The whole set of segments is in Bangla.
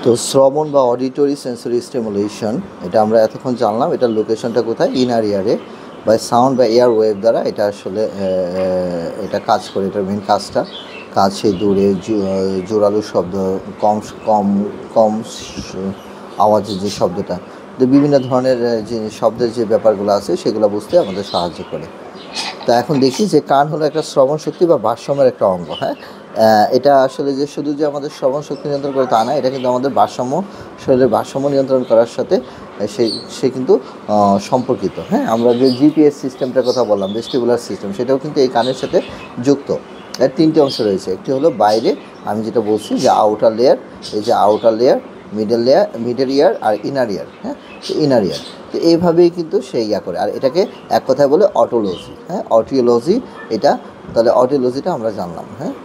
তো শ্রবণ বা অডিটরি সেন্সরি স্টিমুলেশন এটা আমরা এতক্ষণ জানলাম। এটার লোকেশনটা কোথায়? ইনার ইয়ারে বা সাউন্ড বা এয়ার ওয়েভ দ্বারা এটা আসলে এটা কাজ করে। এটার মেন কাছে দূরে জোরালো শব্দ, কম কম কম আওয়াজের যে শব্দটা, তো বিভিন্ন ধরনের যে শব্দের যে ব্যাপারগুলো আছে সেগুলো বুঝতে আমাদের সাহায্য করে। তা এখন দেখি যে কান হলো একটা শ্রবণ শক্তি বা ভারসাম্যের একটা অঙ্গ। হ্যাঁ, এটা আসলে যে শুধু যে আমাদের শ্রবণ শক্তি নিয়ন্ত্রণ করে তা না, এটা কিন্তু আমাদের শরীরের ভারসাম্য নিয়ন্ত্রণ করার সাথে সে কিন্তু সম্পর্কিত। হ্যাঁ, আমরা যে জিপিএস সিস্টেমটার কথা বললাম, ভেস্টিবুলার সিস্টেম, সেটাও কিন্তু এই কানের সাথে যুক্ত। এর তিনটি অংশ রয়েছে। একটি হলো বাইরে, আমি যেটা বলছি যে আউটার লেয়ার, এই যে আউটার লেয়ার, মিডল ইয়ার আর ইনার ইয়ার। হ্যাঁ, তো ইনার ইয়ার, তো এইভাবেই কিন্তু সে করে। আর এটাকে এক কথায় বলে অটোলজি। হ্যাঁ, অটিওলজি এটা। তাহলে অটিওলজিটা আমরা জানলাম। হ্যাঁ,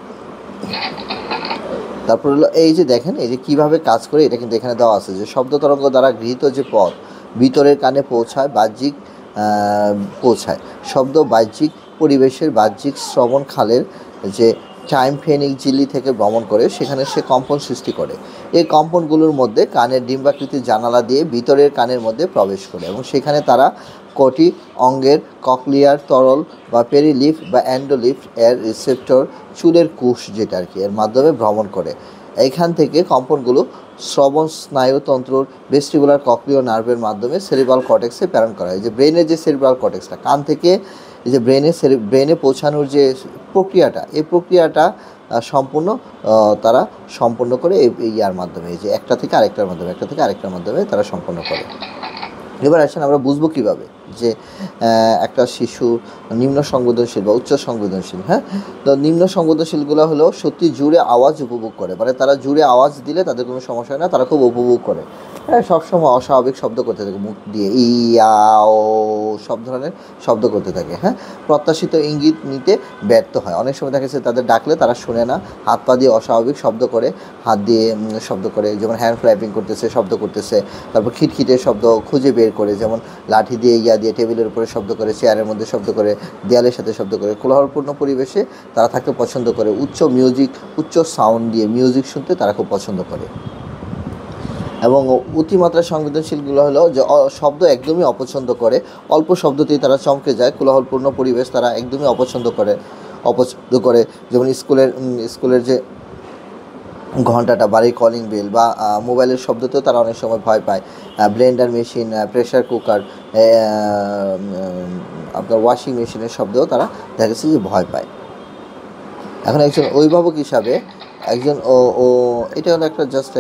তারপর হলো এই যে দেখেন এই যে কীভাবে কাজ করে, এটা কিন্তু এখানে দেওয়া আছে যে শব্দ তরঙ্গ দ্বারা গৃহীত যে পথ ভিতরের কানে পৌঁছায়। শব্দ বাহ্যিক পরিবেশের বাহ্যিক শ্রবণ খালের যে টাইমফেনিক ঝিল্লি থেকে ভ্রমণ করে সেখানে সে কম্পন সৃষ্টি করে। এই কম্পনগুলোর মধ্যে কানের ডিম্বাকৃতির জানালা দিয়ে ভিতরের কানের মধ্যে প্রবেশ করে এবং সেখানে তারা কটি অঙ্গের ককলিয়ার তরল বা পেরিলিফ বা অ্যান্ডোলিফ এর রিসেপ্টর, চুলের কুশ যেটা আর কি, এর মাধ্যমে ভ্রমণ করে। এইখান থেকে কম্পনগুলো শ্রবণ স্নায়ুতন্ত্রর ভেস্টিবুলার ককলিয়ার নার্ভের মাধ্যমে সেরিব্রাল কর্টেক্সে প্রেরণ করা হয়। যে ব্রেনের যে সেরিব্রাল কর্টেক্সটা, কান থেকে এই যে ব্রেনে পৌঁছানোর যে প্রক্রিয়াটা, এই প্রক্রিয়াটা তারা সম্পূর্ণ করে এই ইয়ার মাধ্যমে, এই যে একটা থেকে আরেকটার মাধ্যমে তারা সম্পন্ন করে। এবার আসেন আমরা বুঝবো কীভাবে যে একটা শিশু নিম্ন সংবেদনশীল বা উচ্চ সংবেদনশীল। হ্যাঁ, তো নিম্ন সংবেদনশীলগুলো হলো সত্যি জুড়ে আওয়াজ উপভোগ করে, মানে তারা জুড়ে আওয়াজ দিলে তাদের কোনো সমস্যা হয় না, তারা খুব উপভোগ করে। হ্যাঁ, সবসময় অস্বাভাবিক শব্দ করতে থাকে, মুখ দিয়ে ইয়াও সব ধরনের শব্দ করতে থাকে। হ্যাঁ, প্রত্যাশিত ইঙ্গিত নিতে ব্যর্থ হয়। অনেক সময় দেখা যাচ্ছে তাদের ডাকলে তারা শোনে না, হাত পা দিয়ে অস্বাভাবিক শব্দ করে, হাত দিয়ে শব্দ করে, যেমন হ্যান্ড ফ্ল্যাপিং করতেছে, শব্দ করতেছে। তারপর খিটখিটে শব্দ খুঁজে বের করে, যেমন লাঠি দিয়ে দিয়ে টেবিলের উপরে শব্দ করে, চেয়ারের মধ্যে শব্দ করে, দেয়ালের সাথে শব্দ করে। কোলাহলপূর্ণ পরিবেশে তারা থাকতে পছন্দ করে। উচ্চ সাউন্ড দিয়ে মিউজিক শুনতে তারা খুব পছন্দ করে। এবং অতিমাত্রা সংবেদনশীলগুলো হলো যে শব্দ একদমই অপছন্দ করে, অল্প শব্দতেই তারা চমকে যায়। কোলাহলপূর্ণ পরিবেশ তারা একদমই অপছন্দ করে। যেমন স্কুলের যে ঘন্টাটা, বাড়ির কলিং বেল বা মোবাইলের শব্দতেও তারা অনেক সময় ভয় পায়। ব্লেন্ডার মেশিন, প্রেশার কুকার, আপনার ওয়াশিং মেশিনের শব্দেও তারা দেখা যাচ্ছে যে ভয় পায়। এখন একজন অভিভাবক হিসাবে এটা হলো একটা জাস্ট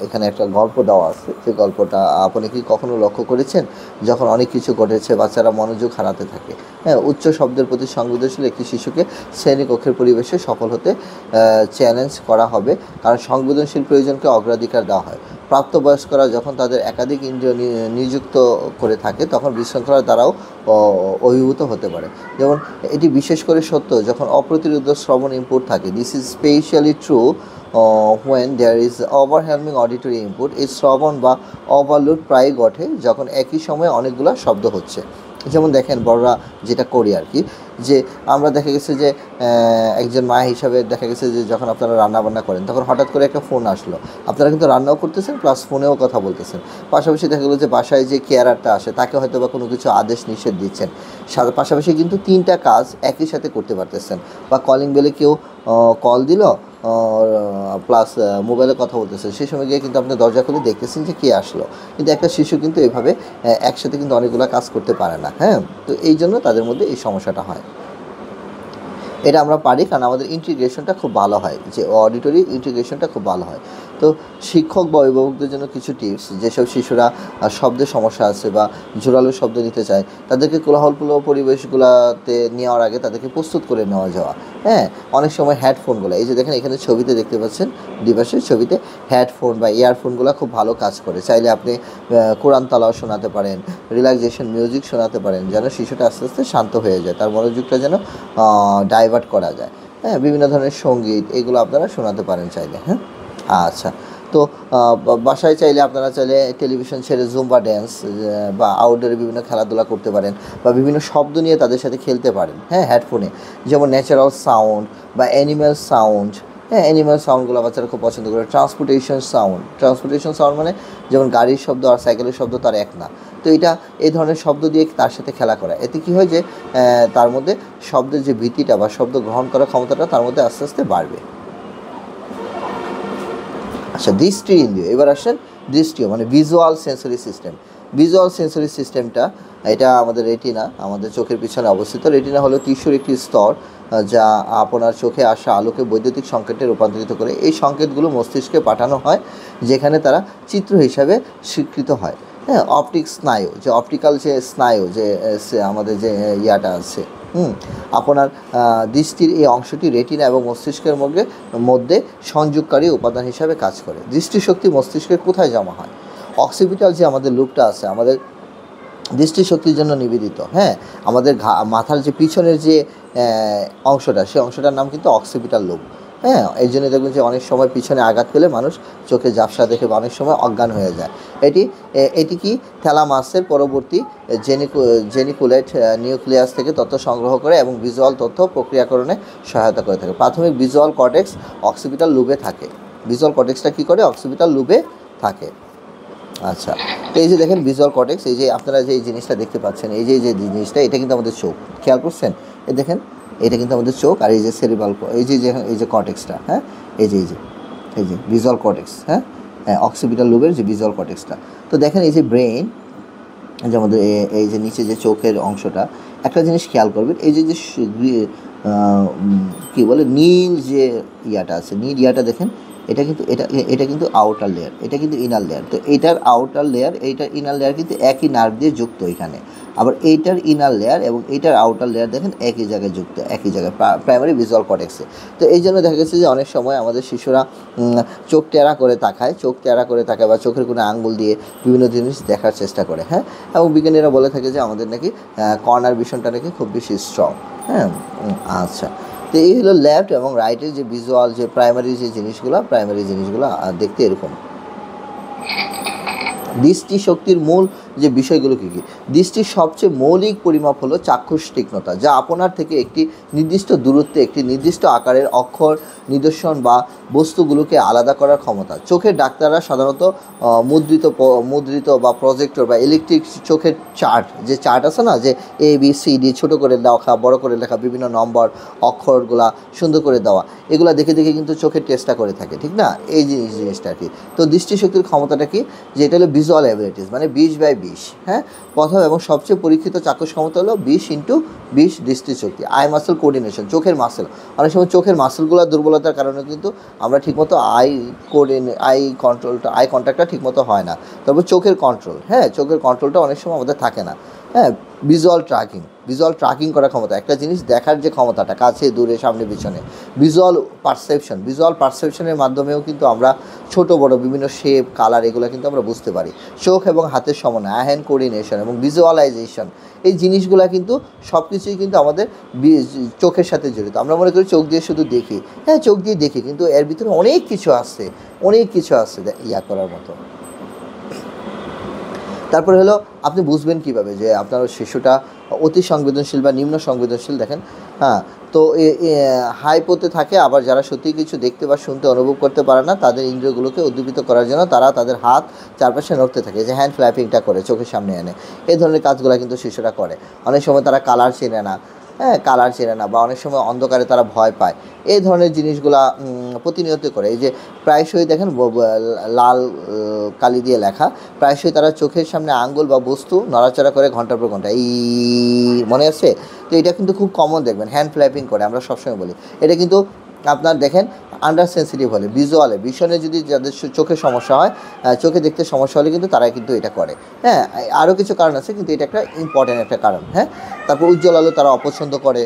এখানে একটা গল্প দেওয়া আছে। যে গল্পটা আপনি কি কখনো লক্ষ্য করেছেন, যখন অনেক কিছু ঘটেছে বাচ্চারা মনোযোগ হারাতে থাকে? হ্যাঁ, উচ্চ শব্দের প্রতি সংবেদনশীল একটি শিশুকে শ্রেণীকক্ষের পরিবেশে সফল হতে চ্যালেঞ্জ করা হবে, কারণ সংবেদনশীল প্রয়োজনকে অগ্রাধিকার দেওয়া হয়। প্রাপ্তবয়স্করা যখন তাদের একাধিক ইন্দ্রিয় নিযুক্ত করে থাকে তখন বিশৃঙ্খলার দ্বারাও অভিভূত হতে পারে। যেমন এটি বিশেষ করে সত্য যখন অপ্রতিরোধ শ্রবণ ইনপুট থাকে। This is specially true when there is overwhelming auditory input। এই শ্রবণ বা ওভারলোড প্রায় ঘটে যখন একই সময়ে অনেকগুলো শব্দ হচ্ছে। যেমন দেখেন বড়রা যেটা করি আর কি, যে আমরা দেখা গেছে যে একজন মা হিসাবে দেখা গেছে যে যখন আপনারা রান্নাবান্না করেন তখন হঠাৎ করে একটা ফোন আসলো, আপনারা কিন্তু রান্নাও করতেছেন প্লাস ফোনেও কথা বলতেছেন। পাশাপাশি দেখা গেলো যে বাসায় যে কেয়ারারটা আসে তাকে হয়তো বা কোনো কিছু আদেশ নিষেধ দিচ্ছেন, পাশাপাশি কিন্তু তিনটা কাজ একই সাথে করতে পারতেছেন। বা কলিং বেলে কেউ কল দিল প্লাস মোবাইলে কথা বলতেছে, সেই সময় গিয়ে কিন্তু আপনি দরজা খুলে দেখতেছেন যে কে আসলো। কিন্তু একটা শিশু কিন্তু এভাবে একসাথে কিন্তু অনেকগুলো কাজ করতে পারে না। হ্যাঁ, তো এই জন্য তাদের মধ্যে এই সমস্যাটা হয়। এটা আমরা পারি কারণ আমাদের ইন্টিগ্রেশনটা খুব ভালো হয়, যে অডিটরি ইন্টিগ্রেশনটা খুব ভালো হয়। তো শিক্ষক বা অভিভাবকদের জন্য কিছু টিপস, যেসব শিশুরা শব্দের সমস্যা আছে বা জোরালো শব্দ নিতে চায় তাদেরকে কোলাহলপূর্ণ পরিবেশগুলোতে নেওয়ার আগে তাদেরকে প্রস্তুত করে নেওয়া যাওয়া। হ্যাঁ, অনেক সময় হেডফোনগুলো, এই যে দেখেন এখানে ছবিতে দেখতে পাচ্ছেন, দিবাসের ছবিতে হেডফোন বা ইয়ারফোনগুলো খুব ভালো কাজ করে। চাইলে আপনি কোরআন তালাও শোনাতে পারেন, রিল্যাক্সেশন মিউজিক শোনাতে পারেন, যেন শিশুটা আস্তে আস্তে শান্ত হয়ে যায়, তার মনোযোগটা যেন ডাইভার্ট করা যায়। হ্যাঁ, বিভিন্ন ধরনের সঙ্গীত এগুলো আপনারা শোনাতে পারেন চাইলে। হ্যাঁ, আচ্ছা। তো বাসায় আপনারা চাইলে টেলিভিশন ছেড়ে জুম্বা ড্যান্স বা আউটডোরে বিভিন্ন খেলাধুলা করতে পারেন, বা বিভিন্ন শব্দ নিয়ে তাদের সাথে খেলতে পারেন। হ্যাঁ, হেডফোনে, যেমন ন্যাচারাল সাউন্ড বা অ্যানিম্যাল সাউন্ড, হ্যাঁ, অ্যানিমাল সাউন্ডগুলো বাচ্চারা খুব পছন্দ করে। ট্রান্সপোর্টেশন সাউন্ড মানে যেমন গাড়ির শব্দ আর সাইকেলের শব্দ তার এক না। তো এটা এই ধরনের শব্দ দিয়ে তার সাথে খেলা করা, এতে কী হয় যে তার মধ্যে শব্দের যে ভীতিটা বা শব্দ গ্রহণ করার ক্ষমতাটা তার মধ্যে আস্তে আস্তে বাড়বে। আচ্ছা, দৃষ্টি ইন্দ্রিয়। এবার আসেন দৃষ্টিও, মানে visual sensory system. Visual sensory সিস্টেমটা এটা আমাদের রেটিনা, আমাদের চোখের পিছনে অবস্থিত। রেটিনা হলো টিস্যুর একটি স্তর যা আপনার চোখে আসা আলোকে বৈদ্যুতিক সংকেতে রূপান্তরিত করে। এই সংকেতগুলো মস্তিষ্কে পাঠানো হয়, যেখানে তারা চিত্র হিসাবে স্বীকৃত হয়। হ্যাঁ, অপটিক স্নায়ু, যে অপটিক্যাল যে স্নায়ু যে আমাদের যে ইয়াটা আছে, আপনার দৃষ্টির এই অংশটি রেটিনা এবং মস্তিষ্কের মধ্যে সংযোগকারী উপাদান হিসাবে কাজ করে। দৃষ্টিশক্তি মস্তিষ্কের কোথায় জমা হয়? অক্সিপিটাল যে আমাদের লুপটা আছে আমাদের দৃষ্টিশক্তির জন্য নিবেদিত। হ্যাঁ, আমাদের মাথার যে পিছনের যে অংশটা, সেই অংশটার নাম কিন্তু অক্সিপিটাল লুপ। হ্যাঁ, এই জন্য দেখবেন যে অনেক সময় পিছনে আঘাত পেলে মানুষ চোখে ঝাপসা দেখে বা অনেক সময় অজ্ঞান হয়ে যায়। এটি কি থ্যালামাসের পরবর্তী জেনিকুলেট নিউক্লিয়াস থেকে তথ্য সংগ্রহ করে এবং ভিজুয়াল তথ্য প্রক্রিয়াকরণে সহায়তা করে থাকে। প্রাথমিক ভিজুয়াল কর্টেক্স অক্সিপিটাল লুবে থাকে। ভিজুয়াল কর্টেক্সটা কী করে? অক্সিপিটাল লুবে থাকে। আচ্ছা, তো এই যে দেখেন ভিজুয়াল কর্টেক্স, এই যে আপনারা যে এই জিনিসটা দেখতে পাচ্ছেন, এই যে জিনিসটা, এটা কিন্তু আমাদের চোখ। খেয়াল করছেন? এই দেখেন, এটা কিন্তু আমাদের চোখ। আর এই যে সেরিব্রাল, এই যে কর্টেক্সটা, হ্যাঁ, এই যে ভিজুয়াল কর্টেক্স, হ্যাঁ, অক্সিপিটাল লুবের যে ভিজুয়াল কর্টেক্সটা। তো দেখেন এই যে ব্রেন, যে আমাদের এই যে নিচে যে চোখের অংশটা, একটা জিনিস খেয়াল করবেন, এই যে কী বলে নীল যে ইয়াটা আছে, নীল ইয়াটা দেখেন, এটা কিন্তু আউটার লেয়ার, এটা কিন্তু ইনার লেয়ার। তো এইটার আউটার লেয়ার, এইটার ইনার লেয়ার কিন্তু একই নার্ভ দিয়ে যুক্ত এখানে। আবার এইটার ইনার লেয়ার এবং এইটার আউটার লেয়ার দেখেন একই জায়গায় যুক্ত, একই জায়গায়, প্রাইমারি ভিজুয়াল কর্টেক্সে। তো এই জন্য দেখা গেছে যে অনেক সময় আমাদের শিশুরা চোখ টেরা করে তাকায় বা চোখের কোনো আঙ্গুল দিয়ে বিভিন্ন জিনিস দেখার চেষ্টা করে। হ্যাঁ, এবং বিজ্ঞানীরা বলে থাকে যে আমাদের নাকি কর্নার ভিশনটা নাকি খুব বেশি স্ট্রং। হ্যাঁ, আচ্ছা, তো এই হলো লেফট এবং রাইটের যে ভিজুয়াল যে প্রাইমারি জিনিসগুলো দেখতে এরকম। দৃষ্টিশক্তির মূল যে বিষয়গুলো কী কী? দৃষ্টির সবচেয়ে মৌলিক পরিমাপ হলো চাক্ষুষ তীক্ষ্ণতা, যা আপনার থেকে একটি নির্দিষ্ট দূরত্বে একটি নির্দিষ্ট আকারের অক্ষর, নিদর্শন বা বস্তুগুলোকে আলাদা করার ক্ষমতা। চোখের ডাক্তাররা সাধারণত মুদ্রিত বা প্রজেক্টর বা ইলেকট্রিক চোখের চার্ট আছে না, যে ABCD ছোটো করে লেখা, বড় করে লেখা, বিভিন্ন নম্বর, অক্ষরগুলা সুন্দর করে দেওয়া, এগুলো দেখে কিন্তু চোখের টেস্টটা করে থাকে, ঠিক না? এই জিনিসটা কি? তো দৃষ্টিশক্তির ক্ষমতাটা কি? যে এটা হলো ভিজুয়াল অ্যাবিলিটিস, মানে 20/20। হ্যাঁ, প্রথম এবং সবচেয়ে পরীক্ষিত চাক্ষুষ ক্ষমতা হলো 20x20 দৃষ্টিশক্তি। আই মাসেল কোঅর্ডিনেশন, চোখের মাসেল। অনেক সময় চোখের মাসেলগুলোর দুর্বলতার কারণে কিন্তু আমরা ঠিকমতো আই কন্ট্যাক্টটা ঠিকমতো হয় না। তারপর চোখের কন্ট্রোল, হ্যাঁ, চোখের কন্ট্রোলটা অনেক সময় আমাদের থাকে না। হ্যাঁ, ভিজুয়াল ট্র্যাকিং করার ক্ষমতা, একটা জিনিস দেখার যে ক্ষমতাটা, কাছে দূরে সামনে পিছনে। ভিজুয়াল পারসেপশনের মাধ্যমেও কিন্তু আমরা ছোট বড় বিভিন্ন শেপ, কালার, এগুলো কিন্তু আমরা বুঝতে পারি। চোখ এবং হাতের সমন্বয়, হ্যান্ড কোঅর্ডিনেশন এবং ভিজুয়ালাইজেশন, এই জিনিসগুলো কিন্তু সব কিছুই কিন্তু আমাদের চোখের সাথে জড়িত। আমরা মনে করি চোখ দিয়ে শুধু দেখি, হ্যাঁ, চোখ দিয়ে দেখি, কিন্তু এর ভিতরে অনেক কিছু আছে ইয়া করার মতো। তারপরে হলো আপনি বুঝবেন কীভাবে যে আপনার শিশুটা অতি সংবেদনশীল বা নিম্ন সংবেদনশীল। দেখেন, হ্যাঁ, তো হাইপোতে থাকে। আবার যারা সত্যি কিছু দেখতে বা শুনতে অনুভব করতে পারে না, তাদের ইন্দ্রিয়গুলোকে উদ্দীপিত করার জন্য তারা তাদের হাত চারপাশে নড়তে থাকে, যে হ্যান্ড ফ্ল্যাপিংটা করে চোখের সামনে এনে। এই ধরনের কাজগুলো কিন্তু শিশুরা করে। অনেক সময় তারা কালার চেনে না, বা অনেক সময় অন্ধকারে তারা ভয় পায়। এই ধরনের জিনিসগুলা প্রতিনিয়ত করে। এই যে প্রায়শই দেখেন লাল কালি দিয়ে লেখা, প্রায়শই তারা চোখের সামনে আঙ্গুল বা বস্তু নড়াচড়া করে ঘন্টার পর ঘন্টা, এই মনে আছে? তো এটা কিন্তু খুব কমন দেখবেন, হ্যান্ড ফ্ল্যাপিং করে, আমরা সবসময় বলি। এটা কিন্তু আপনার দেখেন আন্ডার সেন্সিটিভ হলে, ভিশনে যদি যাদের চোখে সমস্যা হয়, চোখে দেখতে সমস্যা হলে কিন্তু তারা কিন্তু এটা করে। হ্যাঁ, আরও কিছু কারণ আছে, কিন্তু এটা একটা ইম্পর্ট্যান্ট একটা কারণ। হ্যাঁ, তারপর উজ্জ্বল আলো তারা অপছন্দ করে।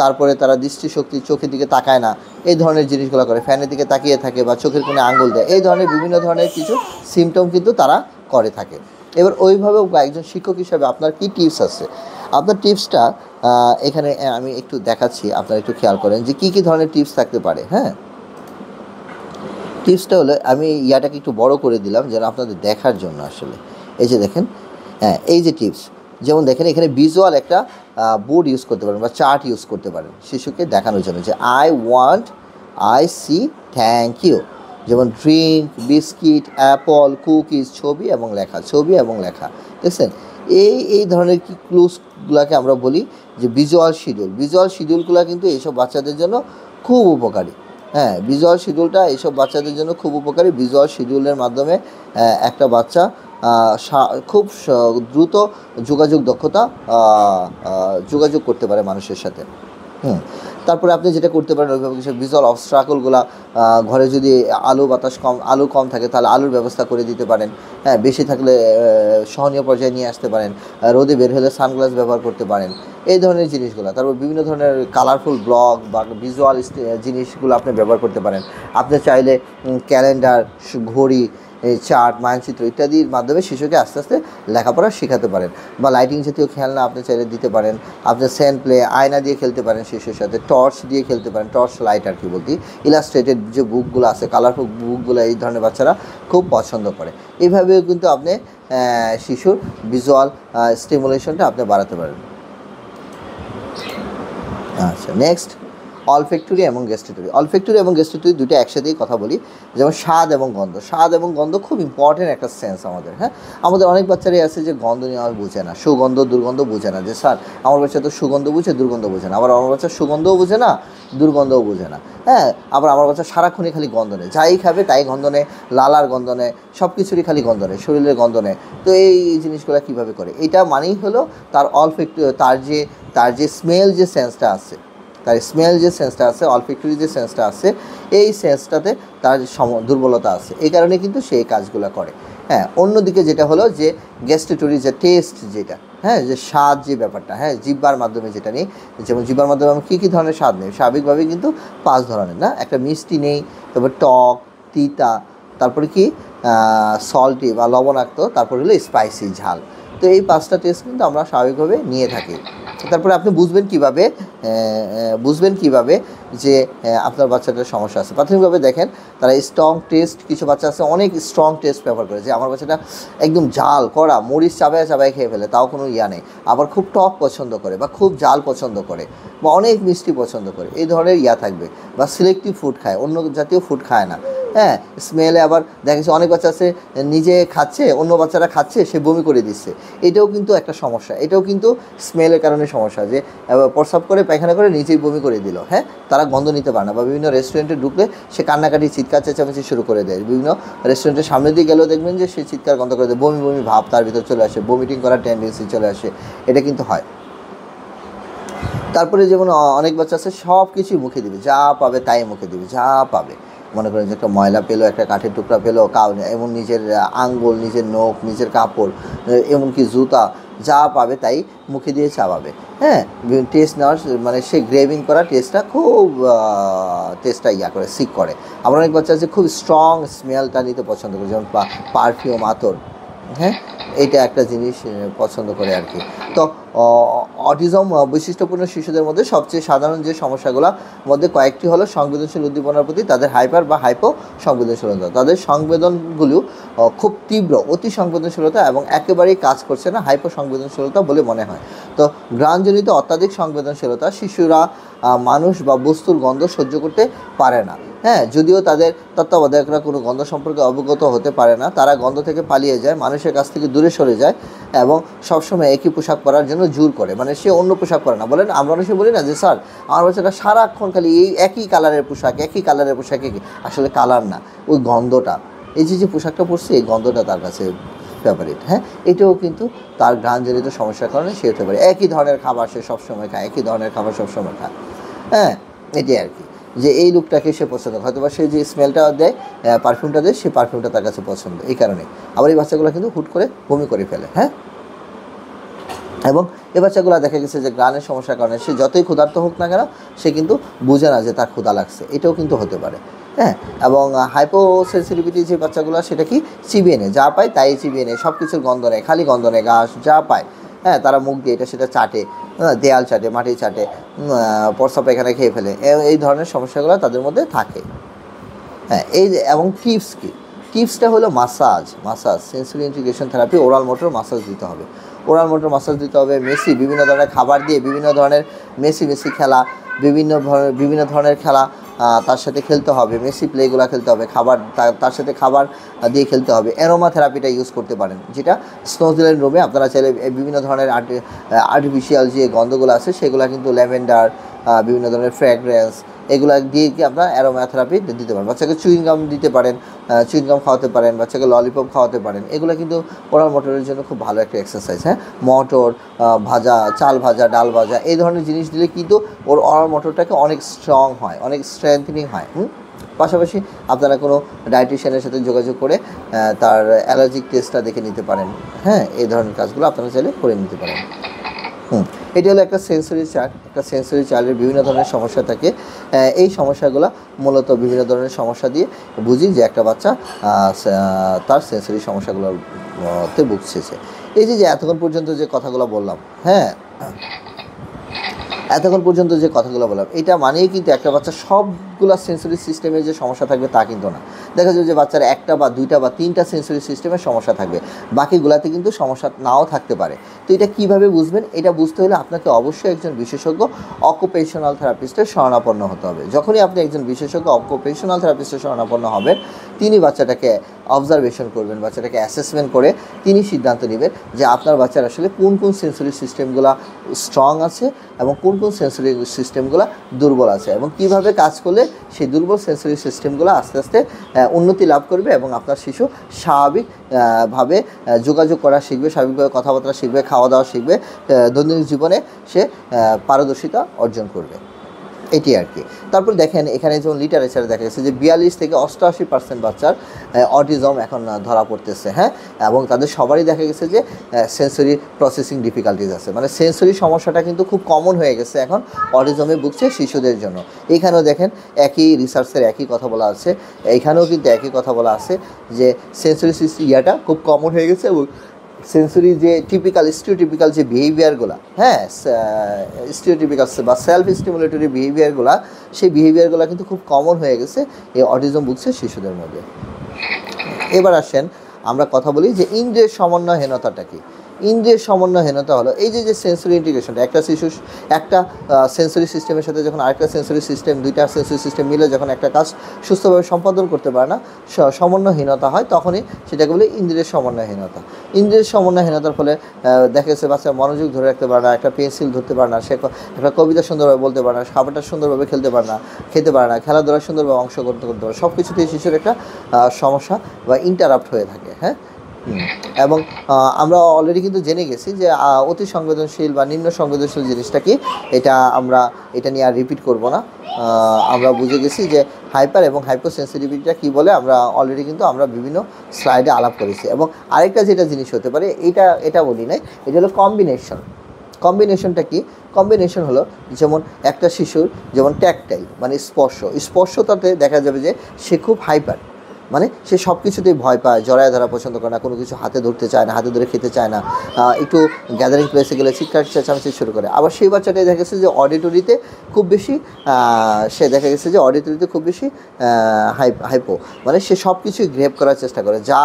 তারপরে তারা দৃষ্টিশক্তি, চোখের দিকে তাকায় না, এই ধরনের জিনিসগুলো করে। ফ্যানের দিকে তাকিয়ে থাকে বা চোখের কোণে আঙ্গুল দেয়, এই ধরনের বিভিন্ন ধরনের কিছু সিমটম কিন্তু তারা করে থাকে। এবার ওইভাবে একজন শিক্ষক হিসাবে আপনার কী টিপস আছে? আপনার টিপসটা এখানে আমি একটু দেখাচ্ছি, আপনারা একটু খেয়াল করেন যে কী ধরনের টিপস থাকতে পারে। হ্যাঁ, টিপসটা হলো, আমি ইয়াটাকে একটু বড় করে দিলাম যেন আপনাদের দেখার জন্য। আসলে এই যে দেখেন, হ্যাঁ, এই যে টিপস, যেমন দেখেন এখানে ভিজুয়াল একটা বোর্ড ইউজ করতে পারেন বা চার্ট ইউজ করতে পারেন শিশুকে দেখানোর জন্য, যে I want I see thank you. যেমন ড্রিঙ্ক, বিস্কিট, অ্যাপল, কুকিজ, ছবি এবং লেখা, ছবি এবং লেখা, দেখছেন? এই ধরনের কি ক্লুজগুলোকে আমরা বলি যে ভিজুয়াল শিডিউল। ভিজুয়াল শিডিউলগুলো কিন্তু এইসব বাচ্চাদের জন্য খুব উপকারী। হ্যাঁ, ভিজুয়াল শিডিউলটা এইসব বাচ্চাদের জন্য খুব উপকারী। ভিজুয়াল শিডিউলের মাধ্যমে একটা বাচ্চা খুব দ্রুত যোগাযোগ করতে পারে মানুষের সাথে। তারপরে আপনি যেটা করতে পারেন অভিভাবক হিসেবে, ভিজুয়াল অবস্ট্রাকলগুলো, ঘরে যদি আলু কম থাকে তাহলে আলুর ব্যবস্থা করে দিতে পারেন। হ্যাঁ, বেশি থাকলে সহনীয় পর্যায়ে নিয়ে আসতে পারেন। রোদে বের হলে সানগ্লাস ব্যবহার করতে পারেন, এই ধরনের জিনিসগুলো। তারপর বিভিন্ন ধরনের কালারফুল ব্লক বা ভিজুয়াল জিনিসগুলো আপনি ব্যবহার করতে পারেন। আপনি চাইলে ক্যালেন্ডার, ঘড়ি, চার্ট, মানচিত্র ইত্যাদির মাধ্যমে শিশুকে আস্তে আস্তে লেখাপড়া শেখাতে পারেন। বা লাইটিং জাতীয় খেলনা আপনি চাইলে দিতে পারেন। আপনি স্যান্ড প্লে, আয়না দিয়ে খেলতে পারেন শিশুর সাথে, টর্চ দিয়ে খেলতে পারেন, টর্চ লাইট আর কি বলতে, ইলাস্ট্রেটেড যে বুকগুলো আছে, কালারফুল বুকগুলো এই ধরনের বাচ্চারা খুব পছন্দ করে। এইভাবেও কিন্তু আপনি শিশুর ভিজুয়াল স্টিমুলেশনটা আপনি বাড়াতে পারেন। আচ্ছা, নেক্সট অলফ্যাক্টরি এবং গেস্টেটরি। অলফ্যাক্টরি এবং গেস্টেটরি দুটো একসাথেই কথা বলি। যেমন স্বাদ এবং গন্ধ। স্বাদ এবং গন্ধ খুব ইম্পর্টেন্ট একটা সেন্স আমাদের। হ্যাঁ, আমাদের অনেক বাচ্চারাই আছে যে গন্ধ নিয়ে আর বুঝে না, সুগন্ধ দুর্গন্ধ বুঝে না। যে স্যার আমার বাচ্চা তো সুগন্ধ বুঝে, দুর্গন্ধ বুঝে না। আবার আমার বাচ্চা সুগন্ধও বুঝে না, দুর্গন্ধও বুঝে না। হ্যাঁ, আবার আমার বাচ্চা সারাক্ষণই খালি গন্ধ নেয়, যাই খাবে তাই গন্ধ নেয়, লালার গন্ধ নেয়, সব কিছুরই খালি গন্ধ নেয়, শরীরের গন্ধ নেয়। তো এই জিনিসগুলো কীভাবে করে? এটা মানেই হলো তার অলফ্যাক্টরি, তার যে স্মেল যে সেন্সটা আছে, তার স্মেল যে সেন্সটা আছে, অলফ্যাক্টরি যে সেন্সটা আছে, এই সেন্সটাতে তার দুর্বলতা আছে। এই কারণে কিন্তু সে এই কাজগুলো করে। হ্যাঁ, অন্যদিকে যেটা হলো যে গেস্টেটরি, যে টেস্ট যেটা, হ্যাঁ, যে স্বাদ যে ব্যাপারটা, হ্যাঁ, জিহ্বার মাধ্যমে যেটা নেই। যেমন জিহ্বার মাধ্যমে আমি কী ধরনের স্বাদ নেই? স্বাভাবিকভাবেই কিন্তু 5 ধরনের, না? একটা মিষ্টি নেই, তারপর টক, তিতা, তারপরে কি সল্টি বা লবণাক্ত, তারপর হলো স্পাইসি, ঝাল। তো এই 5টা টেস্ট কিন্তু আমরা স্বাভাবিকভাবে নিয়ে থাকি। তারপরে আপনি বুঝবেন কীভাবে যে আপনার বাচ্চাটার সমস্যা আছে। প্রাথমিকভাবে দেখেন তারা স্ট্রং টেস্ট, কিছু বাচ্চা আছে অনেক স্ট্রং টেস্ট ব্যবহার করে, যে আমার বাচ্চাটা একদম ঝাল কড়া মরিচ চাবায় খেয়ে ফেলে, তাও কোনো নেই। আবার খুব টক পছন্দ করে, বা খুব ঝাল পছন্দ করে, বা অনেক মিষ্টি পছন্দ করে, এই ধরনের থাকে। বা সিলেক্টিভ ফুড খায়, অন্য জাতীয় ফুড খায় না। হ্যাঁ, স্মেলে আবার দেখা যাচ্ছে অনেক বাচ্চা আছে নিজে খাচ্ছে, অন্য বাচ্চারা খাচ্ছে, সে বমি করে দিচ্ছে। এটাও কিন্তু একটা সমস্যা, এটাও কিন্তু স্মেলের কারণে সমস্যা, যে প্রস্রাব করে পায়খানা করে নিজেই বমি করে দিল। হ্যাঁ, তারা গন্ধ নিতে পারে না। বা বিভিন্ন রেস্টুরেন্টে ঢুকলে সে কান্নাকাটি, চিৎকার চেঁচামেচি শুরু করে দেয়। বিভিন্ন রেস্টুরেন্টের সামনে দিয়ে গেলেও দেখবেন যে সে চিৎকার গন্ধ করে দেয়, বমি ভাব তার ভিতর চলে আসে, বমিটিং করার টেন্ডেন্সি চলে আসে। এটা কিন্তু হয়। তারপরে যেমন অনেক বাচ্চা আছে সব কিছুই মুখে দিবে, যা পাবে তাই মুখে দিবে, যা পাবে। মনে করেন যে একটা ময়লা পেলো, একটা কাঠের টুকরা পেলো, এমন নিজের আঙ্গুল, নিজের নখ, নিজের কাপড়, এমনকি জুতা, যা পাবে তাই মুখে দিয়ে চাবাবে। হ্যাঁ, টেস্ট নেওয়ার মানে সে গ্রেভিং করা টেস্টটা খুব করে, সিক করে। আবার অনেক বাচ্চা আছে খুব স্ট্রং স্মেলটা নিতে পছন্দ করে, যেমন পারফিউম, আতর। হ্যাঁ, এইটা একটা জিনিস পছন্দ করে আর কি। তো অটিজম বৈশিষ্ট্যপূর্ণ শিশুদের মধ্যে সবচেয়ে সাধারণ যে সমস্যাগুলোর মধ্যে কয়েকটি হলো সংবেদনশীল উদ্দীপনার প্রতি তাদের হাইপার বা হাইপো সংবেদনশীলতা। তাদের সংবেদনগুলো খুব তীব্র, অতি সংবেদনশীলতা এবং একেবারেই কাজ করছে না, হাইপো সংবেদনশীলতা বলে মনে হয়। তো ঘ্রাণজনিত অত্যাধিক সংবেদনশীলতা, শিশুরা মানুষ বা বস্তুর গন্ধ সহ্য করতে পারে না। হ্যাঁ, যদিও তাদের তত্ত্বাবধায়করা কোনো গন্ধ সম্পর্কে অবগত হতে পারে না, তারা গন্ধ থেকে পালিয়ে যায়, মানুষের কাছ থেকে দূরে সরে যায় এবং সবসময় একই পোশাক পরার জন্য জোর করে, মানে সে অন্য পোশাক পরে না। বলেন, আমরা অনেক সময় বলি না যে স্যার আমার বাচ্চাটা সারাক্ষণ খালি এই একই কালারের পোশাক, আসলে কালার না, ওই গন্ধটা, এই যে পোশাকটা পরছে এই গন্ধটা তার কাছে ফেভারিট। হ্যাঁ, এটাও কিন্তু তার ঘ্রাণজনিত সমস্যার কারণে সে হতে পারে। একই ধরনের খাবার সে সবসময় খায়, হ্যাঁ, এটাই আর কি, যে এই লুকটাকে সে পছন্দ করে। হয়তো বা সে যে স্মেলটা দেয়, পারফিউমটা দেয়, সেই পারফিউমটা তার কাছে পছন্দ, এই কারণে। আবার এই বাচ্চাগুলো কিন্তু হুট করে বমি করে ফেলে। হ্যাঁ, এবং এই বাচ্চাগুলো দেখা গেছে যে গ্রানের সমস্যার কারণে সে যতই ক্ষুধার্ত হোক না কেন, সে কিন্তু বুঝে না যে তার ক্ষুধা লাগছে, এটাও কিন্তু হতে পারে। হ্যাঁ, এবং হাইপো সেন্সিটিভিটি যে বাচ্চাগুলো, সেটা কি চিবিয়ে নেয়, যা পায় তাই চিবিয়ে নেয়, সব কিছুর গন্ধ নেয়, খালি গন্ধ নেয়, ঘাস যা পায়, হ্যাঁ, তারা মুখ দিয়ে এটা সেটা চাটে, দেয়াল চাটে, মাটি চাটে, প্রস্রাব পায়খানা খেয়ে ফেলে। এই ধরনের সমস্যাগুলো তাদের মধ্যে থাকে। হ্যাঁ, এবং টিপসটা হলো massage, sensory integration therapy, oral motor massage দিতে হবে, বিভিন্ন ধরনের খাবার দিয়ে, বিভিন্ন ধরনের মেসি খেলা, বিভিন্ন ধরনের খেলা, তার সাথে খেলতে হবে, মেসি প্লেগুলো খেলতে হবে, খাবার তার সাথে খাবার দিয়ে খেলতে হবে। অ্যারোমা থেরাপিটা ইউজ করতে পারেন, যেটা স্নোজেলের রুমে আপনারা চাইলে বিভিন্ন ধরনের আর্টিফিশিয়াল যে গন্ধগুলো আছে সেগুলো কিন্তু ল্যাভেন্ডার, বিভিন্ন ধরনের ফ্র্যাগ্রেন্স, এগুলো দিয়ে কি আপনার অ্যারোমা থেরাপি দিতে পারেন। বাচ্চাকে চুইংগাম দিতে পারেন, চুইংগাম খাওয়াতে পারেন, বাচ্চাকে ললিপপ খাওয়াতে পারেন। এগুলো কিন্তু ওরাল মোটরের জন্য খুব ভালো একটা এক্সারসাইজ। হ্যাঁ, মটর ভাজা, চাল ভাজা, ডাল ভাজা, এই ধরনের জিনিস দিলে কিন্তু ওর ওরাল মোটরটাকে অনেক স্ট্রং হয়, অনেক স্ট্রেংথেনিং হয়। পাশাপাশি আপনারা কোনো ডায়েটিশিয়ানের সাথে যোগাযোগ করে তার অ্যালার্জিক টেস্টটা দেখে নিতে পারেন। হ্যাঁ, এই ধরনের কাজগুলো আপনারা চাইলে করে নিতে পারেন। এটি হলো একটা সেন্সরি চার্ট। একটা সেন্সরি চার্টের বিভিন্ন ধরনের সমস্যা থাকে। এই সমস্যাগুলো মূলত বিভিন্ন ধরনের সমস্যা দিয়ে বুঝি যে একটা বাচ্চা তার সেন্সরি সমস্যাগুলোতে ভুগছে। এই যে এতক্ষণ পর্যন্ত যে কথাগুলো বললাম, হ্যাঁ, এতক্ষণ পর্যন্ত যে কথাগুলো বললাম, এটা মানেই কিন্তু একটা বাচ্চা সবগুলা সেন্সরি সিস্টেমের যে সমস্যা থাকবে তা কিন্তু না। দেখা যায় যে বাচ্চার একটা বা দুইটা বা তিনটা সেন্সরি সিস্টেমের সমস্যা থাকবে, বাকিগুলাতে কিন্তু সমস্যা নাও থাকতে পারে। তো এটা কীভাবে বুঝবেন? এটা বুঝতে হলে আপনাকে অবশ্যই একজন বিশেষজ্ঞ অকুপেশনাল থেরাপিস্টের শরণাপন্ন হতে হবে। যখনই আপনি একজন বিশেষজ্ঞ অকুপেশনাল থেরাপিস্টের শরণাপন্ন হবেন, তিনি বাচ্চাটাকে অবজারভেশন করবেন, বাচ্চাটাকে অ্যাসেসমেন্ট করে তিনি সিদ্ধান্ত নেবেন যে আপনার বাচ্চার আসলে কোন কোন সেন্সরি সিস্টেমগুলো স্ট্রং আছে এবং কোন কোন সেন্সরি সিস্টেমগুলো দুর্বল আছে, এবং কীভাবে কাজ করলে সেই দুর্বল সেন্সরি সিস্টেমগুলো আস্তে আস্তে উন্নতি লাভ করবে এবং আপনার শিশু স্বাভাবিকভাবে যোগাযোগ করা শিখবে, স্বাভাবিকভাবে কথাবার্তা শিখবে, খাওয়া দাওয়া শিখবে, দৈনন্দিন জীবনে সে পারদর্শিতা অর্জন করবে। এটি আর কি। তারপর দেখেন এখানে যেমন লিটারেচারে দেখা গেছে যে 42 থেকে 88% বাচ্চার অটিজম এখন ধরা পড়তেছে। হ্যাঁ, এবং তাদের সবারই দেখা গেছে যে সেন্সরি প্রসেসিং ডিফিকাল্টিজ আছে, মানে সেন্সরি সমস্যাটা কিন্তু খুব কমন হয়ে গেছে এখন অটিজমে ভুগছে শিশুদের জন্য। এখানেও দেখেন একই রিসার্চের একই কথা বলা আছে, এইখানেও কিন্তু একই কথা বলা আছে যে সেন্সরি ইয়াটা খুব কমন হয়ে গেছে এবং সেন্সরি যে স্টিরিওটিপিক্যাল যে বিহেভিয়ারগুলো, হ্যাঁ, স্টিরিওটিপিক্যাল বা সেলফ স্টিমুলেটরি বিহেভিয়ারগুলো, সেই বিহেভিয়ারগুলো কিন্তু খুব কমন হয়ে গেছে এই অটিজম ভুগছে শিশুদের মধ্যে। এবার আসেন আমরা কথা বলি যে ইন্দ্রিয়ের সমন্বয়হীনতাটা কি। ইন্দ্রিয়ের সমন্বয়হীনতা হলো এই যে সেন্সরি ইন্টিগ্রেশনটা, একটা শিশু একটা সেন্সরি সিস্টেমের সাথে যখন আরেকটা সেন্সরি সিস্টেম, দুইটা সেন্সরি সিস্টেম মিলে যখন একটা কাজ সুস্থভাবে সম্পাদন করতে পারে না, সমন্বয়হীনতা হয়, তখনই সেটাকে বলে ইন্দ্রিয়ের সমন্বয়হীনতা। ইন্দ্রিয়ের সমন্বয়হীনতার ফলে দেখা গেছে বাচ্চা মনোযোগ ধরে রাখতে পারে না, একটা পেন্সিল ধরতে পারে না, সে একটা কবিতা সুন্দরভাবে বলতে পারে না, খাবারটা সুন্দরভাবে খেতে পারে না, খেলাধুলা সুন্দরভাবে অংশগ্রহণ করতে পারে, সব কিছুতেই শিশুর একটা সমস্যা বা ইন্টারাপ্ট হয়ে থাকে। হ্যাঁ, এবং আমরা অলরেডি কিন্তু জেনে গেছি যে অতি সংবেদনশীল বা নিম্ন সংবেদনশীল জিনিসটা কি, এটা নিয়ে আর রিপিট করব না। আমরা বুঝে গেছি যে হাইপার এবং হাইপোসেন্সিটিভিটিটা কী বলে, আমরা অলরেডি কিন্তু আমরা বিভিন্ন স্লাইডে আলাপ করেছি। এবং আরেকটা যেটা জিনিস হতে পারে, এটা বলি নাই, এটা হলো কম্বিনেশনটা কি? কম্বিনেশন হলো যেমন একটা শিশুর যেমন ট্যাকটাইল মানে স্পর্শতাতে দেখা যাবে যে সে খুব হাইপার, মানে সে সব কিছুতেই ভয় পায়, জড়ায় ধরা পছন্দ করে না, কোনো কিছু হাতে ধরতে চায় না, হাতে ধরে খেতে চায় না, একটু গ্যাদারিং প্লেসে গেলে চিৎকার চেঁচামেচি শুরু করে। আবার সেই বাচ্চাটাই দেখা গেছে যে অডিটরিতে খুব বেশি হাইপো, মানে সে সব কিছুই গ্রেপ করার চেষ্টা করে, যা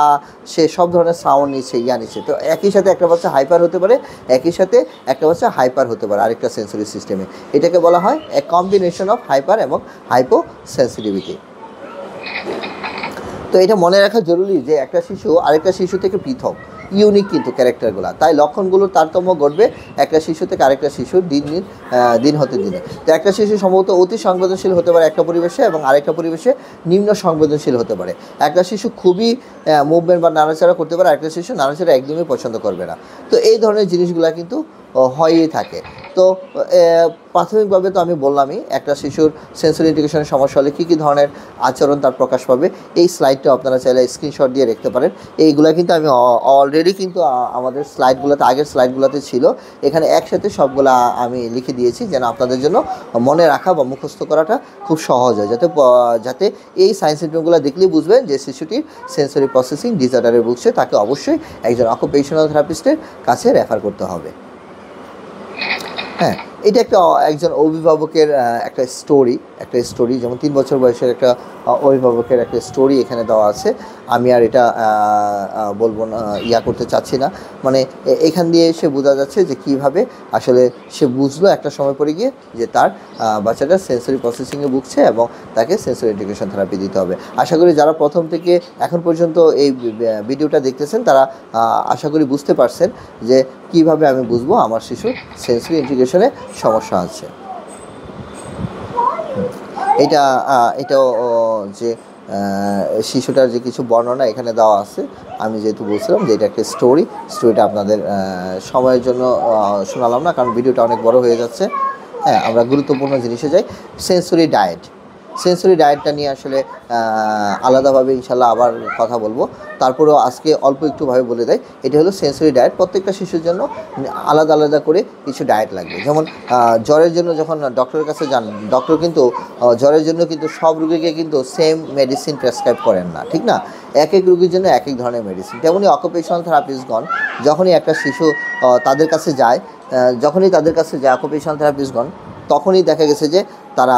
সে সব ধরনের সাউন্ড নিচ্ছে। তো একই সাথে একটা বাচ্চা হাইপার হতে পারে, একই সাথে একটা বাচ্চা হাইপার হতে পারে আরেকটা সেন্সরি সিস্টেমে। এটাকে বলা হয় এ কম্বিনেশন অফ হাইপার এবং হাইপো সেন্সিটিভিটি। তো এটা মনে রাখা জরুরি যে একটা শিশু আরেকটা শিশু থেকে পৃথক, ইউনিক কিন্তু ক্যারেক্টারগুলো, তাই লক্ষণগুলোর তারতম্য ঘটবে একটা শিশু থেকে আরেকটা শিশুর দিন হতে দিনে। তো একটা শিশু সম্ভবত অতি সংবেদনশীল হতে পারে একটা পরিবেশে এবং আরেকটা পরিবেশে নিম্ন সংবেদনশীল হতে পারে। একটা শিশু খুবই মুভমেন্ট বা নাড়াচাড়া করতে পারে, আরেকটা শিশু নাড়াচাড়া একদমই পছন্দ করবে না। তো এই ধরনের জিনিসগুলো কিন্তু হয়েই থাকে। তো প্রাথমিকভাবে তো আমি বললামই একটা শিশুর সেন্সরি ইন্টিগ্রেশনের সমস্যা হলে কী কী ধরনের আচরণ তার প্রকাশ পাবে। এই স্লাইডটা আপনারা চাইলে স্ক্রিনশট দিয়ে রাখতে পারেন। এইগুলো কিন্তু আমি অলরেডি কিন্তু আমাদের স্লাইডগুলোতে, আগের স্লাইডগুলোতে ছিল, এখানে একসাথে সবগুলা আমি লিখে দিয়েছি যেন আপনাদের জন্য মনে রাখা বা মুখস্থ করাটা খুব সহজ হয়, যাতে এই সাইন সিম্পটমগুলো দেখলেই বুঝবেন যে শিশুটির সেন্সরি প্রসেসিং ডিসঅর্ডারে ভুগছে, তাকে অবশ্যই একজন অকুপেশনাল থেরাপিস্টের কাছে রেফার করতে হবে। হ্যাঁ, এটা একটা একজন অভিভাবকের একটা স্টোরি যেমন 3 বছর বয়সের একটা অভিভাবকের একটা স্টোরি এখানে দেওয়া আছে। আমি আর এটা বলবো না, করতে চাচ্ছি না। মানে এখান দিয়ে সে বোঝা যাচ্ছে যে কীভাবে আসলে সে বুঝলো একটা সময় পরে গিয়ে যে তার বাচ্চাটা সেন্সরি প্রসেসিংয়ে ভুগছে এবং তাকে সেন্সরি ইন্টিগ্রেশন থেরাপি দিতে হবে। আশা করি যারা প্রথম থেকে এখন পর্যন্ত এই ভিডিওটা দেখতেছেন তারা আশা করি বুঝতে পারছেন যে কিভাবে আমি বুঝবো আমার শিশুর সেন্সরি ইন্টিগ্রেশনে সমস্যা আছে। এটাও যে শিশুটার যে কিছু বর্ণনা এখানে দেওয়া আছে। আমি যেহেতু বলছিলাম যে এটা একটা স্টোরিটা আপনাদের সময়ের জন্য শোনালাম না, কারণ ভিডিওটা অনেক বড় হয়ে যাচ্ছে। হ্যাঁ, আমরা গুরুত্বপূর্ণ জিনিসে যাই। সেন্সরি ডায়েটটা নিয়ে আসলে আলাদাভাবে ইনশাল্লাহ আবার কথা বলবো। তারপরেও আজকে অল্প একটুভাবে বলে দেয়, এটা হলো সেন্সরি ডায়েট। প্রত্যেকটা শিশুর জন্য আলাদা আলাদা করে কিছু ডায়েট লাগবে। যেমন জ্বরের জন্য যখন ডক্টরের কাছে যান, ডক্টর কিন্তু জ্বরের জন্য কিন্তু সব রোগীকে কিন্তু সেম মেডিসিন প্রেসক্রাইব করেন না, ঠিক না? এক এক রোগীর জন্য এক এক ধরনের মেডিসিন। তেমনি অকুপেশনাল থেরাপিস্টগণ যখনই একটা শিশু তাদের কাছে যায় অকুপেশনাল থেরাপিস্টগণ, তখনই দেখা গেছে যে তারা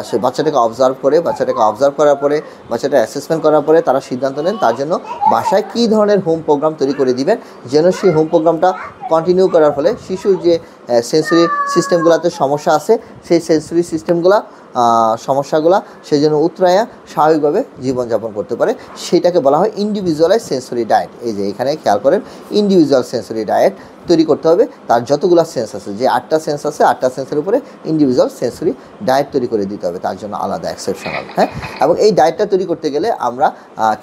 সে বাচ্চাটাকে অবজার্ভ করার পরে বাচ্চাটা অ্যাসেসমেন্ট করার পরে তারা সিদ্ধান্ত নেন তার জন্য বাসায় কী ধরনের হোম প্রোগ্রাম তৈরি করে দিবেন, যেন সেই হোম প্রোগ্রামটা কন্টিনিউ করার ফলে শিশুর যে সেন্সরি সিস্টেমগুলোতে সমস্যা আছে সেই সেন্সরি সমস্যাগুলো সেই জন্য উতরায়া স্বাভাবিকভাবে জীবনযাপন করতে পারে। সেটাকে বলা হয় ইন্ডিভিজুয়ালাইজ সেন্সরি ডায়েট। এই যে এখানে খেয়াল করেন, ইন্ডিভিজুয়াল সেন্সরি ডায়েট তৈরি করতে হবে। তার যতগুলো সেন্স আছে, যে 8টা সেন্স আছে, 8টা সেন্সের উপরে ইন্ডিভিজুয়াল সেন্সরি ডায়েট তৈরি করে দিতে হবে, তার জন্য আলাদা এক্সেপশনাল। হ্যাঁ, এবং এই ডায়েটটা তৈরি করতে গেলে আমরা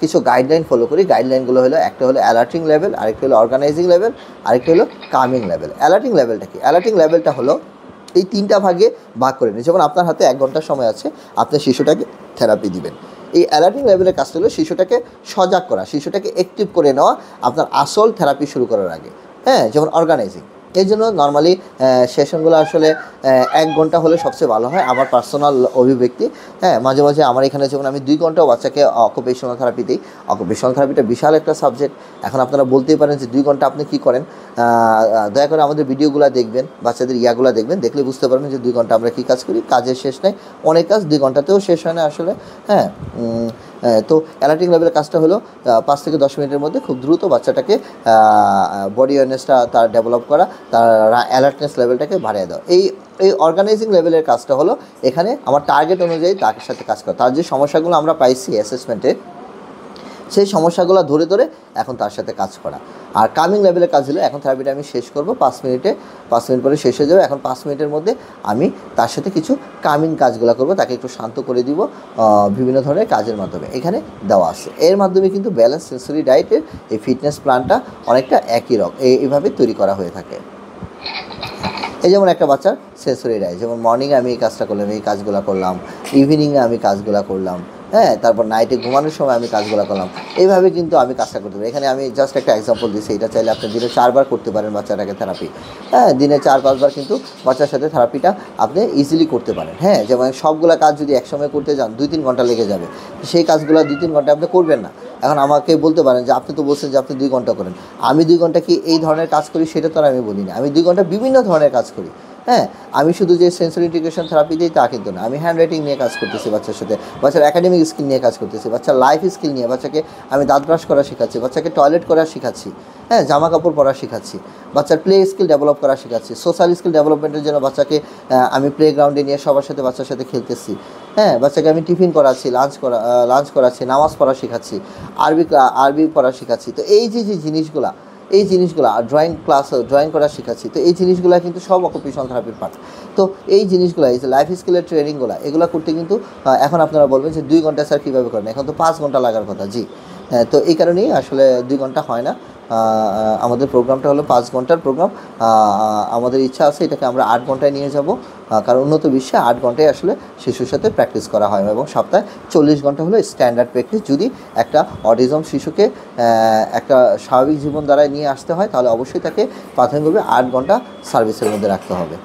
কিছু গাইডলাইন ফলো করি। গাইডলাইনগুলো হলো, একটা হলো অ্যালার্টিং লেভেল, আরেকটা হলো অর্গানাইজিং লেভেল, আরেকটা হলো কামিং লেভেল। অ্যালার্টিং লেভেলটা কি? অ্যালার্টিং লেভেলটা হলো এই 3টা ভাগে ভাগ করে নিই। যেমন আপনার হাতে 1 ঘন্টা সময় আছে, আপনি শিশুটাকে থেরাপি দিবেন। এই অ্যালার্টিং লেভেলের কাজটা হলো শিশুটাকে সজাগ করা, শিশুটাকে অ্যাক্টিভ করে নেওয়া আপনার আসল থেরাপি শুরু করার আগে। হ্যাঁ, যেমন অর্গানাইজিং। এই জন্য নর্মালি সেশনগুলো আসলে 1 ঘন্টা হলে সবচেয়ে ভালো হয়, আমার পার্সোনাল অভিব্যক্তি। হ্যাঁ, মাঝে মাঝে আমার এখানে যখন আমি 2 ঘন্টাও বাচ্চাকে অকুপেশনাল থেরাপি দিই, অকুপেশনাল থেরাপিটা বিশাল একটা সাবজেক্ট। এখন আপনারা বলতেই পারেন যে 2 ঘন্টা আপনি কী করেন? দয়া করে আমাদের ভিডিওগুলো দেখবেন, বাচ্চাদের দেখবেন, দেখলে বুঝতে পারবেন যে 2 ঘন্টা আমরা কী কাজ করি। কাজের শেষ নেই, অনেক কাজ 2 ঘন্টাতেও শেষ হয় না আসলে। হ্যাঁ, তো অ্যালার্টিং লেভেলের কাজটা হলো 5 থেকে 10 মিনিটের মধ্যে খুব দ্রুত বাচ্চাটাকে বডি অ্যাওয়ারনেসটা তার ডেভেলপ করা, তার অ্যালার্টনেস লেভেলটাকে বাড়িয়ে দেওয়া। এই অর্গানাইজিং লেভেলের কাজটা হলো এখানে আমার টার্গেট অনুযায়ী তার সাথে কাজ করা। তার যে সমস্যাগুলো আমরা পাইছি অ্যাসেসমেন্টে, সেই সমস্যাগুলো ধরে ধরে এখন তার সাথে কাজ করা। আর কামিং লেভেলের কাজ হলো, এখন থেরাপিটা আমি শেষ করব 5 মিনিট পরে শেষ হয়ে যাবে। এখন 5 মিনিটের মধ্যে আমি তার সাথে কিছু কামিং কাজগুলো করব, তাকে একটু শান্ত করে দিব বিভিন্ন ধরনের কাজের মাধ্যমে। এখানে দেওয়া আছে, এর মাধ্যমে কিন্তু ব্যালেন্স সেন্সরি ডায়েটের এই ফিটনেস প্ল্যানটা অনেকটা একই রকম এইভাবে তৈরি করা হয়ে থাকে। এই যেমন একটা বাচ্চার সেন্সরি ডায়েট, যেমন মর্নিংয়ে আমি এই কাজটা করলাম, এই কাজগুলো করলাম, ইভিনিংয়ে আমি কাজগুলো করলাম, হ্যাঁ, তারপর নাইটে ঘুমানোর সময় আমি কাজগুলো করলাম। এইভাবে কিন্তু আমি কাজটা করতে পারি। এখানে আমি জাস্ট একটা এক্সাম্পল দিচ্ছি, এটা চাইলে আপনি দিনে 4 বার করতে পারেন বাচ্চাটাকে থেরাপি। হ্যাঁ, দিনে 4-5 বার কিন্তু বাচ্চার সাথে থেরাপিটা আপনি ইজিলি করতে পারেন। হ্যাঁ, যেমন সবগুলো কাজ যদি একসময় করতে যান 2-3 ঘন্টা লেগে যাবে, সেই কাজগুলো 2-3 ঘন্টা আপনি করবেন না। এখন আমাকে বলতে পারেন যে আপনি তো বলছেন যে আপনি 2 ঘন্টা করেন, আমি 2 ঘন্টা কি এই ধরনের কাজ করি সেটা তো আর আমি বলি না। আমি 2 ঘন্টা বিভিন্ন ধরনের কাজ করি। হ্যাঁ, আমি শুধু যে সেন্সরি ইন্টিগ্রেশন থেরাপি দিই তা কিন্তু না, আমি হ্যান্ড রাইটিং নিয়ে কাজ করতেছি বাচ্চার সাথে, বাচ্চার একাডেমিক স্কিল নিয়ে কাজ করতেছি, বাচ্চার লাইফ স্কিল নিয়ে, বাচ্চাকে আমি দাঁত ব্রাশ করা শেখাচ্ছি, বাচ্চাকে টয়লেট করা শেখাচ্ছি, হ্যাঁ, জামা কাপড় পরা শেখাচ্ছি, বাচ্চার প্লে স্কিল ডেভেলপ করা শেখাচ্ছি, সোশ্যাল স্কিল ডেভেলপমেন্টের জন্য বাচ্চাকে আমি প্লে গ্রাউন্ডে নিয়ে সবার সাথে বাচ্চার সাথে খেলতেছি। হ্যাঁ, বাচ্চাকে আমি টিফিন করাচ্ছি, লাঞ্চ করাচ্ছি, নামাজ পড়া শেখাচ্ছি, আরবি পড়া শেখাচ্ছি। তো এই যে জিনিসগুলো আর ড্রয়িং করা শেখাচ্ছি, তো এই জিনিসগুলো কিন্তু সব অকুপেশনাল থেরাপির পার্ট। তো এই জিনিসগুলো, এই যে লাইফ স্কিলের ট্রেনিংগুলো, এগুলো করতে কিন্তু এখন আপনারা বলবেন যে 2 ঘন্টা স্যার কীভাবে করেন, এখন তো 5 ঘন্টা লাগার কথা। জি, তো এই কারণেই আসলে 2 ঘন্টা হয় না। আমাদের প্রোগ্রামটা হলো 5 ঘন্টার প্রোগ্রাম। আমাদের ইচ্ছা আছে এটাকে আমরা 8 ঘন্টায় নিয়ে যাব, কারণ উন্নত বিশ্বে 8 ঘন্টায় আসলে শিশুর সাথে প্র্যাকটিস করা হয় এবং সপ্তাহে 40 ঘন্টা হলো স্ট্যান্ডার্ড প্র্যাকটিস। যদি একটা অটিজম শিশুকে একটা স্বাভাবিক জীবন দ্বারায় নিয়ে আসতে হয়, তাহলে অবশ্যই তাকে প্রাথমিকভাবে 8 ঘন্টা সার্ভিসের মধ্যে রাখতে হবে।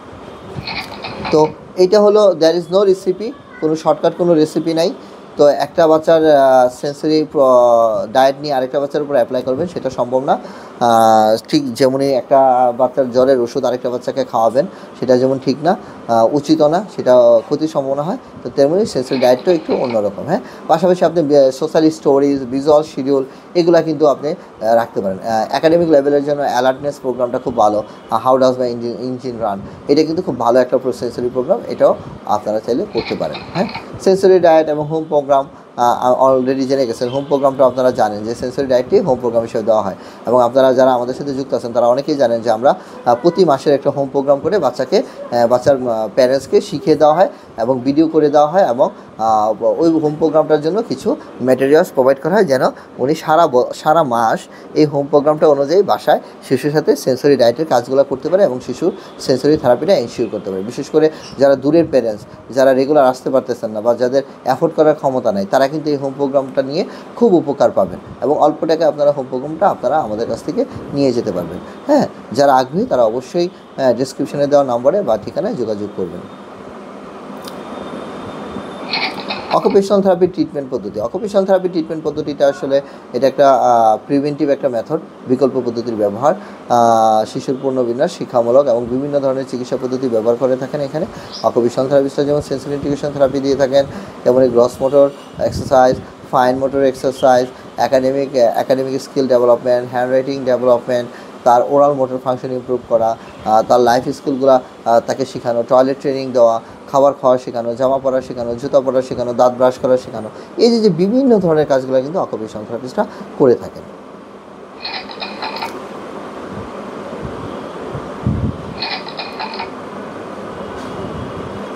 তো এইটা হলো, দ্যার ইজ নো রেসিপি, কোনো শর্টকাট কোনো রেসিপি নাই। তো একটা বাচ্চার সেন্সরি ডায়েট নিয়ে আরেকটা বাচ্চার উপর অ্যাপ্লাই করবেন সেটা সম্ভব না। ঠিক যেমনই একটা বাচ্চার জ্বরের ওষুধ আরেকটা বাচ্চাকে খাওয়াবেন, সেটা যেমন ঠিক না, উচিতও না, সেটা ক্ষতির সম্ভাবনা হয়, তো তেমনি সেন্সরি ডায়েটটাও একটু অন্যরকম। হ্যাঁ, পাশাপাশি আপনি সোশ্যাল স্টোরিজ, ভিজুয়াল শিডিউল এগুলা কিন্তু আপনি রাখতে পারেন। একাডেমিক লেভেলের জন্য অ্যালার্টনেস প্রোগ্রামটা খুব ভালো, how does my engine run, এটা কিন্তু খুব ভালো একটা সেন্সরি প্রোগ্রাম, এটাও আপনারা চাইলে করতে পারেন। হ্যাঁ, সেন্সরি ডায়েট এবং হোম প্রোগ্রাম অলরেডি জেনে গেছেন। হোম প্রোগ্রামটা আপনারা জানেন যে সেন্সরি ডায়েটটি হোম প্রোগ্রাম হিসেবে দেওয়া হয়, এবং আপনারা যারা আমাদের সাথে যুক্ত আছেন তারা অনেকেই জানেন যে আমরা প্রতি মাসের একটা হোম প্রোগ্রাম করে বাচ্চার প্যারেন্টসকে শিখিয়ে দেওয়া হয় এবং ভিডিও করে দেওয়া হয়, এবং ওই হোম প্রোগ্রামটার জন্য কিছু ম্যাটেরিয়ালস প্রোভাইড করা হয় যেন উনি সারা মাস এই হোম প্রোগ্রামটা অনুযায়ী বাসায় শিশুর সাথে সেন্সরি ডায়েটের কাজগুলো করতে পারে এবং শিশুর সেন্সরি থেরাপিটা এনশিওর করতে পারে। বিশেষ করে যারা দূরের প্যারেন্টস, যারা রেগুলার আসতে পারতেছেন না বা যাদের অ্যাফোর্ড করার ক্ষমতা নাই, তারা কিন্তু এই হোম প্রোগ্রামটা নিয়ে খুব উপকার পাবেন, এবং অল্প টাকায় আপনারা হোম প্রোগ্রামটা আপনারা আমাদের কাছ থেকে নিয়ে যেতে পারবেন। হ্যাঁ, যারা আগ্রহী তারা অবশ্যই ডেসক্রিপশনে দেওয়া নম্বরে বা ঠিকানায় যোগাযোগ করবেন। অকুপেশনাল থেরাপি ট্রিটমেন্ট পদ্ধতি। অকুপেশনাল থেরাপি ট্রিটমেন্ট পদ্ধতিটা আসলে এটা একটা প্রিভেন্টিভ একটা মেথড, বিকল্প পদ্ধতির ব্যবহার, শিশুর পুনর্বিন্যাস, শিক্ষামূলক এবং বিভিন্ন ধরনের চিকিৎসা পদ্ধতি ব্যবহার করে থাকেন এখানে। অকুপেশনাল থেরাপিস্টরা যেমন সেন্সরি ইন্টিগ্রেশন থেরাপি দিয়ে থাকেন, তেমনই gross motor exercise, fine motor exercise, academic skill development, hand writing development, তার ওরাল মোটর ফাংশন ইমপ্রুভ করা, তার লাইফ স্কিলগুলো তাকে শেখানো, টয়লেট ট্রেনিং দেওয়া, খাবার খাওয়া শেখানো, জামা পরা শেখানো, জুতা পরা শেখানো, দাঁত ব্রাশ করা শেখানো, এই যে বিভিন্ন ধরনের কাজগুলো কিন্তু অকুপেশনাল থেরাপিস্টরা করে থাকেন।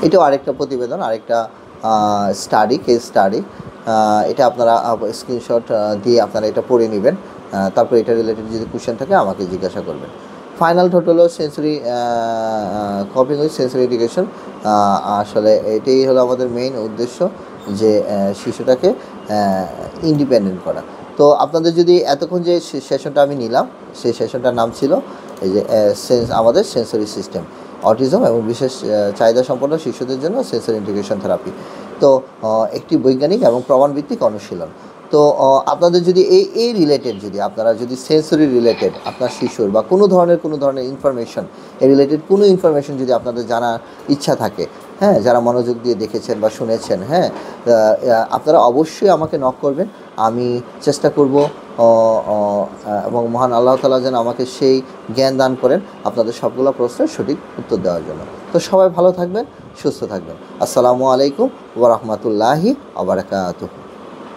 এটাও আরেকটা প্রতিবেদন, আরেকটা কেস স্টাডি। এটা আপনারা স্ক্রিনশট দিয়ে আপনারা এটা পড়ে নেবেন, তারপর এটা রিলেটেড যদি কোয়েশ্চেন থাকে আমাকে জিজ্ঞাসা করবেন। ফাইনাল থট হলো sensory coping with sensory education. আসলে এটাই হলো আমাদের মেইন উদ্দেশ্য, যে শিশুটাকে ইন্ডিপেন্ডেন্ট করা। তো আপনাদের যদি এতক্ষণ যে সেশনটা আমি নিলাম, সেই সেশনটার নাম ছিল এই যে আমাদের সেন্সরি সিস্টেম, অটিজম এবং বিশেষ চাহিদা সম্পন্ন শিশুদের জন্য সেন্সরি ইন্টিগ্রেশন থেরাপি। তো একটি বৈজ্ঞানিক এবং প্রমাণভিত্তিক অনুশীলন। তো আপনাদের যদি এই রিলেটেড, যদি আপনারা যদি সেন্সরি রিলেটেড আপনার শিশুর বা কোনো ধরনের ইনফরমেশন, এই রিলেটেড কোনো ইনফরমেশন যদি আপনাদের জানার ইচ্ছা থাকে, হ্যাঁ, যারা মনোযোগ দিয়ে দেখেছেন বা শুনেছেন, হ্যাঁ, আপনারা অবশ্যই আমাকে নক করবেন। আমি চেষ্টা করব এবং মহান আল্লাহ তাআলা যেন আমাকে সেই জ্ঞান দান করেন আপনাদের সবগুলো প্রশ্নের সঠিক উত্তর দেওয়ার জন্য। তো সবাই ভালো থাকবেন, সুস্থ থাকবেন। আসসালামু আলাইকুম ওয়া রাহমাতুল্লাহি ওয়া বারাকাতুহু।